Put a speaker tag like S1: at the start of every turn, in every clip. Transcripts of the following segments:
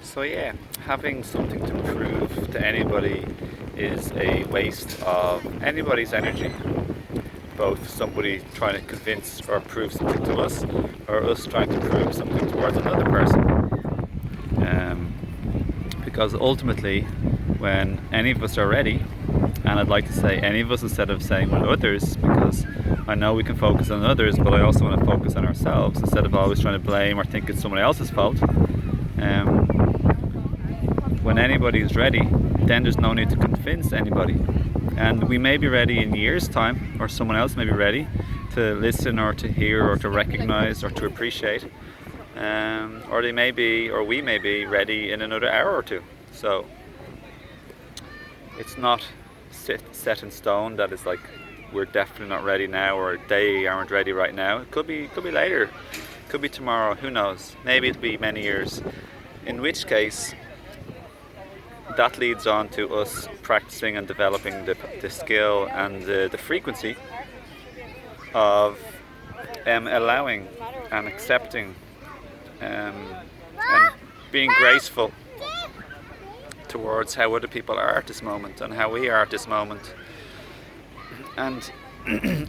S1: So yeah, having something to prove to anybody is a waste of anybody's energy. Both somebody trying to convince or prove something to us, or us trying to prove something towards another person. Because ultimately, when any of us are ready, and I'd like to say any of us instead of saying when others, because I know we can focus on others, but I also want to focus on ourselves instead of always trying to blame or think it's someone else's fault. When anybody is ready, then there's no need to convince anybody. And we may be ready in years' time, or someone else may be ready to listen or to hear or to recognize or to appreciate. Or they may be, or we may be ready in another hour or two. So it's not set in stone that it's like we're definitely not ready now, or they aren't ready right now. It could be later, it could be tomorrow. Who knows? Maybe it'll be many years. In which case, that leads on to us practicing and developing the skill and the frequency of allowing and accepting and being graceful towards how other people are at this moment and how we are at this moment, and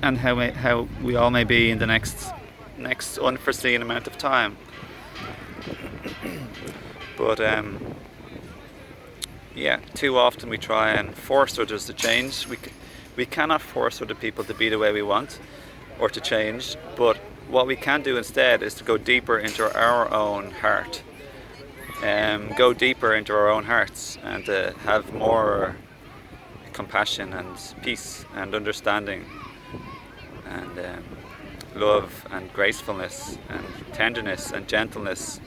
S1: and how we all may be in the next unforeseen amount of time. But yeah, too often we try and force others to change. We cannot force other people to be the way we want or to change, but what we can do instead is to go deeper into our own heart, go deeper into our own hearts, and to have more compassion and peace and understanding and love and gracefulness and tenderness and gentleness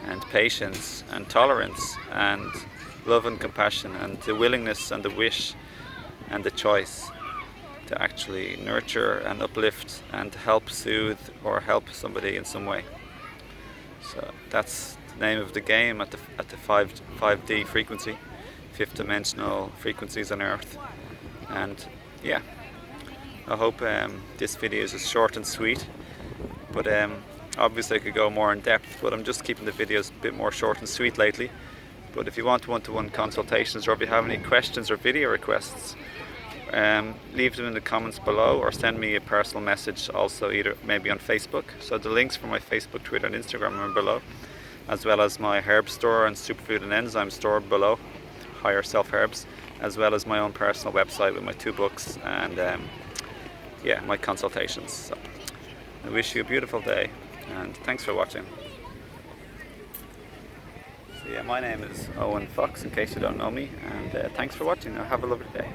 S1: and patience and tolerance and love and compassion and the willingness and the wish and the choice to actually nurture and uplift and help soothe or help somebody in some way. So that's the name of the game at the 5D frequency, fifth dimensional frequencies on Earth. And yeah, I hope this video is short and sweet, but obviously I could go more in depth, but I'm just keeping the videos a bit more short and sweet lately. But if you want one-to-one consultations, or if you have any questions or video requests, leave them in the comments below, or send me a personal message also, either maybe on Facebook. So the links for my Facebook, Twitter and Instagram are below, as well as my herb store and superfood and enzyme store below, Higher Self Herbs, as well as my own personal website with my 2 books and yeah, my consultations. So I wish you a beautiful day, and thanks for watching. So yeah, my name is Owen Fox, in case you don't know me, and thanks for watching. Have a lovely day.